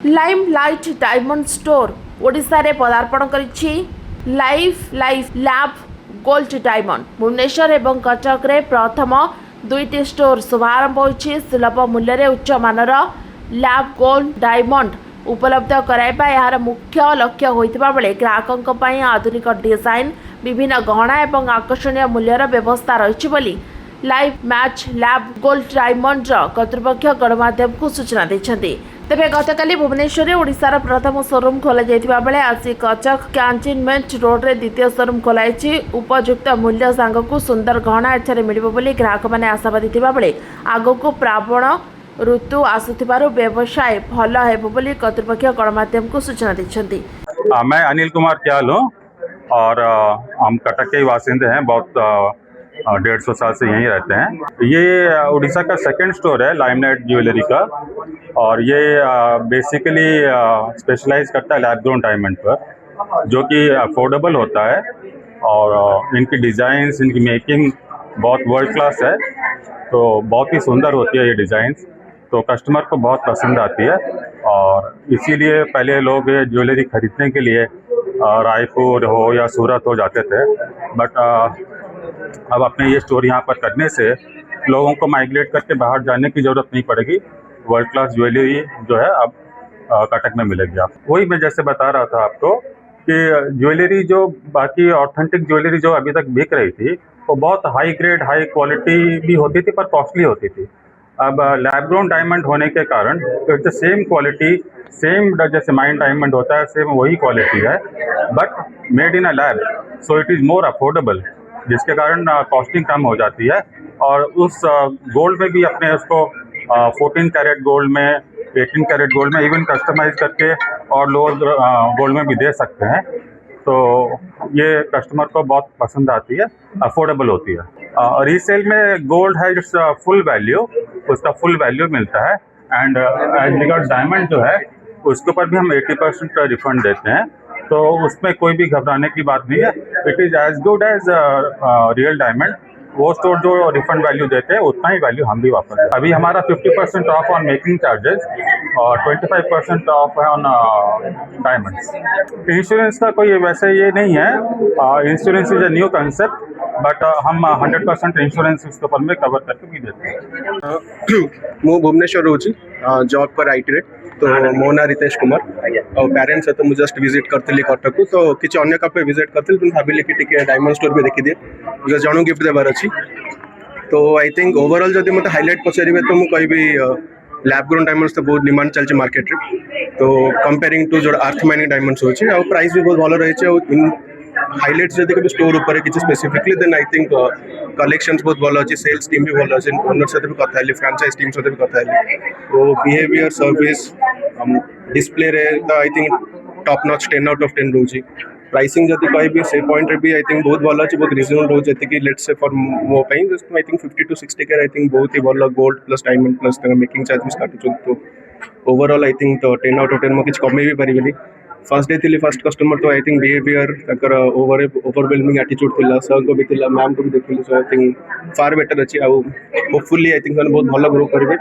Limelight diamond store Odisha रे पदार्पण करिछि। Life lab gold diamond Bhubaneswar एवं कटक रे प्रथम दुईटी स्टोर शुभारंभ होइछि। सुलभ मूल्य रे उच्च मानर लैब गोल्ड डायमंड उपलब्ध कराइबा यार मुख्य लक्ष्य होइतिबा बेले ग्राहकक पई आधुनिक डिजाइन विभिन्न गहना एवं आकर्षणीय मूल्यर व्यवस्था रहिछि बोली life match lab gold diamond कर्तृपक्ष गणमाध्यम को सूचना दैछन्ति। तेबे गतकाली भुवनेश्वर ओडिशार प्रथम शोरूम खोला जाइतिबा बेले आज कटक कैंटनमेंट रोड रे द्वितीय शोरूम खोलाइछि। उपयुक्त मूल्य सांगकु सुंदर गहना एठारे मिलिबो बोली ग्राहक माने आशावादी थिबा बेले आगकु प्रावण ऋतु आसुथिबारु व्यवसाय भल हेबो बोली कर्तृपक्ष गणमाध्यम को सूचना दैछन्ति। मैं अनिल कुमार क्याल हूँ और हम कटक के ही बासिंदे हैं। बहुत 150 साल से यहीं रहते हैं। ये उड़ीसा का सेकंड स्टोर है लाइमलाइट ज्वेलरी का और ये बेसिकली स्पेशलाइज करता है लैब ग्रोन डायमंड पर, जो कि अफोर्डेबल होता है और इनकी डिज़ाइंस, इनकी मेकिंग बहुत वर्ल्ड क्लास है। तो बहुत ही सुंदर होती है ये डिज़ाइंस, तो कस्टमर को बहुत पसंद आती है और इसीलिए पहले लोग ये ज्वेलरी खरीदने के लिए रायपुर हो या सूरत हो जाते थे, बट अब अपने ये स्टोर यहाँ पर करने से लोगों को माइग्रेट करके बाहर जाने की ज़रूरत नहीं पड़ेगी। वर्ल्ड क्लास ज्वेलरी जो है अब कटक में मिलेगी। आप वही मैं जैसे बता रहा था आपको कि ज्वेलरी जो बाकी ऑथेंटिक ज्वेलरी जो अभी तक बिक रही थी वो बहुत हाई ग्रेड हाई क्वालिटी भी होती थी पर कॉस्टली होती थी। अब लैब ग्रोन डायमंड होने के कारण it's the same quality, same जैसे माइन डायमंड होता है सेम वही क्वालिटी है, but made in a lab, so it is more affordable, जिसके कारण कॉस्टिंग कम हो जाती है। और उस गोल्ड में भी अपने उसको 14 कैरेट गोल्ड में, 18 कैरेट गोल्ड में इवन कस्टमाइज करके और लोअर गोल्ड में भी दे सकते हैं। तो ये कस्टमर को बहुत पसंद आती है, अफोर्डेबल होती है। रीसेल में गोल्ड है इट्स फुल वैल्यू, उसका फुल वैल्यू मिलता है। एंड एज रिगार्ड डायमंड जो है उसके ऊपर भी हम 80% रिफंड देते हैं, तो उसमें कोई भी घबराने की बात नहीं है। It is as good as real diamond. वो स्टोर जो रिफंड वैल्यू देते हैं उतना ही वैल्यू हम भी वापस देते हैं। अभी हमारा 50% ऑफ ऑन मेकिंग चार्जेस और 25% ऑफ है ऑन डायमंड्स। इंश्योरेंस का कोई वैसे ये नहीं है, insurance is a new concept, but हम 100% इंश्योरेंस इसके ऊपर में कवर करके भी देते हैं। मु भुवनेश्वर रोची जॉब पर आईटी तो मो ना रितेश कुमार और पेरेंट्स सहित मुझे जस्ट विजिट करती कटक को, तो किसी अन्य कपे विजिट करती भाविली कि टिके डायमंड स्टोर भी देखी दिए बिकज जन गिफ्ट देवार अच्छी। तो आई थिंक ओवरऑल जब मत हाईलाइट पचारे तो मुझे लैब ग्रोन डायमंड्स तो बहुत डिमांड चलती मार्केट रे, तो कंपेयरिंग टू जो अर्थ माइनिंग डायमंड्स होची और प्राइस भी बहुत भल रही। हाइलाइट्स जब कभी स्टोर ऊपर किसी specifically then I think collections बहुत भल अच्छी, सेल्स टीम भी भल अच्छे, ओनर सहित भी कथा है, फ्रांचाइज टीम सहित भी कथा है। तो बिहेवियर सर्विस डिस्प्ले रे तो I think top notch 10 out of 10 रोची। प्राइसिंग जब कह से पॉइंट रे भी आई थिंक बहुत भल अच्छे, बहुत रिजनेबल रोज जी लेट्स से फॉर मो आई थिंक 50 to 60 के आई थिंक बहुत ही भल gold plus diamond plus making charges काटुछन। तो overall I think 10 out of 10 किसी कमे भी पारिबेनी। फर्स्ट डे थी फर्स्ट कस्टमर तो आई थिंक बिहेवियर तकर ओवरवेलमिंग एटीट्यूड थिला, सर को भी थिला, मैम को भी देखली, सो आई थिंक फार बेटर अच्छी। आउ होपफुली आई थिंक बहुत भल ग्रो करेंगे।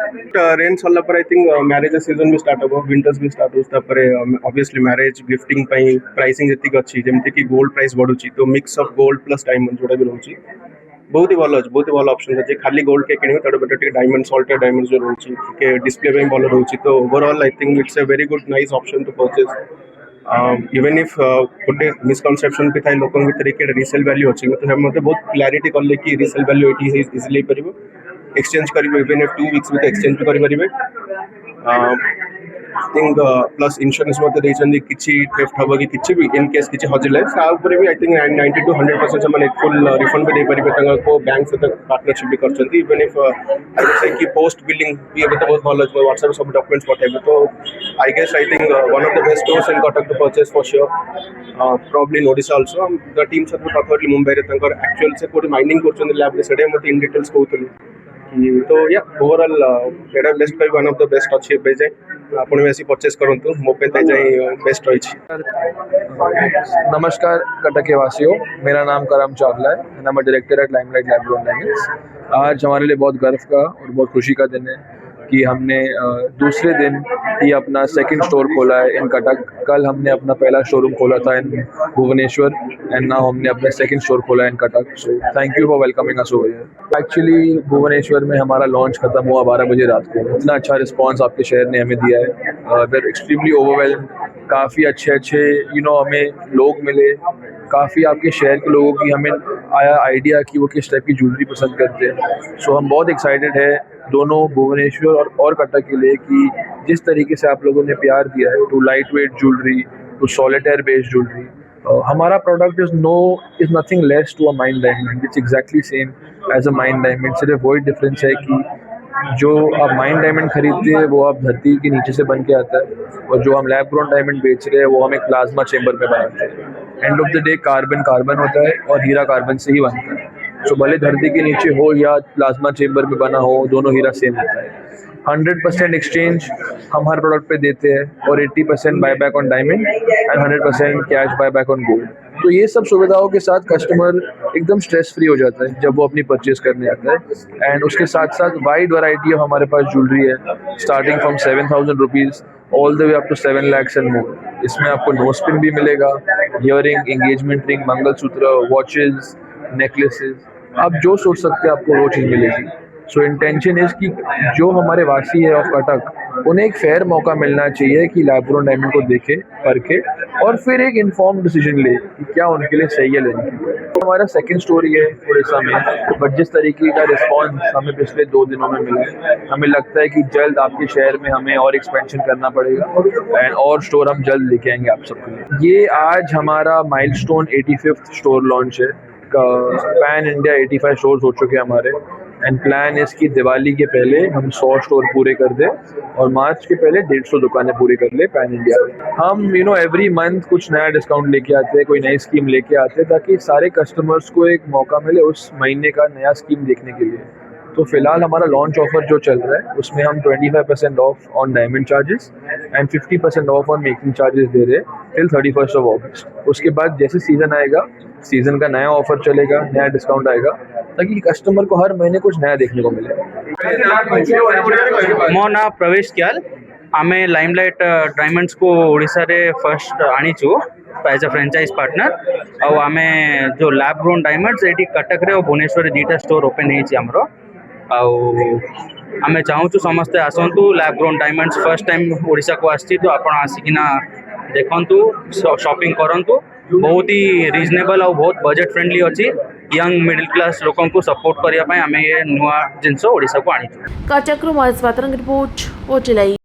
रेन सरला पर आई थिंक मैरेज सीजन भी स्टार्ट हो, विंटर्स भी स्टार्ट हो, ऑब्वियसली मैरेज गिफ्टिंग प्राइसिंग जी अच्छी जमती कि गोल्ड प्राइस बढ़ुची, तो mix of gold plus diamond जोड़ा भी रोचे बहुत ही भल अच्छे, बहुत ही भल ऑप्शन अच्छे। खाली गोल्ड के किणवे तब बेटर डायमंड सॉल्टेड डायमंड जो रोचे डिस्प्ले में भल रोचे। तो overall I think it's a very good nice option to purchase. Even if गोटे मिसकनसेप्शन भी थाए लोक भर कि रिसेल वैल्यू अच्छी, मतलब बहुत क्लारिटी कले कि रिसेल वैल्यू ये इजिली पार एक्सचेंज करेंगे। इवन इफ 2 weeks भी एक्सचेंज भी करेंगे। थिंक प्लस इंश्योरेंस किसी थेफ्ट हम कि किसी भी इन केस किसी हजिले भी आई थिंक 90 to 100% से फुल रिफंड भी दे पारे को बैंक सहित पार्टनरशिप भी कर। इवन इफ आई कि पोस्ट बिलिंग भी तो बहुत भल अच्छे, व्हाट्सएप सब डॉक्यूमेंट्स पठेबे। तो I guess I think one of the best stores in Cuttack to purchase for sure, probably in Odisha also. The team सहित कथा मुंबई रे एक्चुअल से कोठी माइनिंग कर लैब से मत इन डिटेल्स कहूली। तो या ओवरऑल एटा बेस्ट कह वन ऑफ द बेस्ट अच्छी एवं जाए आप भी परचेस करूँ मो बेस्ट रही। नमस्कार कटक के वासियों, मेरा नाम करम चावला है, मैं director at limelight lab grown diamonds. आज हमारे लिए बहुत गर्व का और बहुत खुशी का दिन है कि हमने दूसरे दिन ही अपना सेकंड स्टोर खोला है इन कटक। कल हमने अपना पहला शोरूम खोला था इन भुवनेश्वर एंड नाउ हमने अपना सेकंड स्टोर खोला है in Cuttack. So thank you for welcoming us over here. Actually Bhubaneswar में हमारा लॉन्च खत्म हुआ 12 बजे रात को। इतना अच्छा रिस्पांस आपके शहर ने हमें दिया है, वी आर एक्सट्रीमली ओवरवेल्म्ड। काफ़ी अच्छे हमें लोग मिले, काफ़ी आपके शहर के लोगों की हमें आया आइडिया कि वो किस टाइप की ज्वेलरी पसंद करते हैं। सो हम बहुत एक्साइटेड है दोनों भुवनेश्वर और कटक के लिए कि जिस तरीके से आप लोगों ने प्यार दिया है to light weight jewellery, to solitaire based jewellery. हमारा product is nothing less to a mine diamond, it's exactly same as a mine diamond. सिर्फ वही डिफरेंस है कि जो आप माइन डायमंड खरीदते हैं वो आप धरती के नीचे से बन के आता है, और जो हम लैब ग्रोन डायमंड बेच रहे हैं वो हम एक प्लाज्मा चेंबर में बनाते हैं। End of the day carbon होता है और हीरा कार्बन से ही बनता है। सो भले धरती के नीचे हो या प्लाज्मा चेंबर में बना हो, दोनों हीरा सेम होता है। 100% एक्सचेंज हम हर प्रोडक्ट पे देते हैं और 80% buyback on diamond and 100% cash buyback on gold. तो ये सब सुविधाओं के साथ कस्टमर एकदम स्ट्रेस फ्री हो जाता है जब वो अपनी परचेज करने आता है। एंड उसके साथ साथ वाइड वैरायटी ऑफ हमारे पास ज्वेलरी है, starting from 7,000 rupees all the way up to 7 lakhs and more. इसमें आपको नो स्पिन भी मिलेगा, earring, engagement ring, mangalsutra, watches, necklaces, आप जो सोच सकते हैं आपको वो चीज़ मिलेगी। सो इंटेंशन इज़ कि जो हमारे वासी है ऑफ कटक उन्हें एक फेयर मौका मिलना चाहिए कि लैब ग्रोन डायमंड को देखे, परखे और फिर एक इन्फॉर्म डिसीजन ले कि क्या उनके लिए सही है लेने के लिए। हमारा सेकंड स्टोरी है उड़ीसा में, बट जिस तरीके का रिस्पांस हमें पिछले 2 दिनों में मिला है, हमें लगता है कि जल्द आपके शहर में हमें और एक्सपेंशन करना पड़ेगा एंड और स्टोर हम जल्द लेके आएंगे आप सबके लिए। ये आज हमारा माइलस्टोन 85th स्टोर लॉन्च है। पैन इंडिया 85 स्टोर्स हो चुके हैं हमारे, एंड प्लान इस कि दिवाली के पहले हम 100 स्टोर पूरे कर दें और मार्च के पहले 150 दुकानें पूरी कर ले पैन इंडिया में। हम एवरी मंथ कुछ नया डिस्काउंट लेके आते हैं, कोई नई स्कीम लेके आते हैं ताकि सारे कस्टमर्स को एक मौका मिले उस महीने का नया स्कीम देखने के लिए। तो फिलहाल हमारा लॉन्च ऑफर जो चल रहा है उसमें हम 25% off on diamond charges and 50% off on making charges दे रहे हैं टिल 31st of August। उसके बाद जैसे सीज़न आएगा, सीज़न का नया ऑफर चलेगा, नया डिस्काउंट आएगा ताकि कस्टमर को हर महीने कुछ नया देखने को मिले। मो ना प्रवेश क्याल, आमे लाइमलाइट डायमंड्स को ओडिशा रे फर्स्ट आनीचु एज अ फ्रेंचाइज पार्टनर। और आमे जो लैब ग्रोन डायमंड्स एटी कटक रे और भुवनेश्वर 2टा स्टोर ओपन होईछि हमरो। आमे चाहूँ समस्ते आसतु lab grown diamonds first time Odisha को आसी, तो आपण आसिकिना देखंतु, शॉपिंग करंतु। बहुत ही रिजनेबल और बहुत बजेट फ्रेंडली अच्छी। यंग मिडिल क्लास लोगों को सपोर्ट करने आमे ये नुआ जिनस ओडिशा को आनी। कटकरू महेश पात्रଙ୍କ रिपोर्ट ओटिलाई।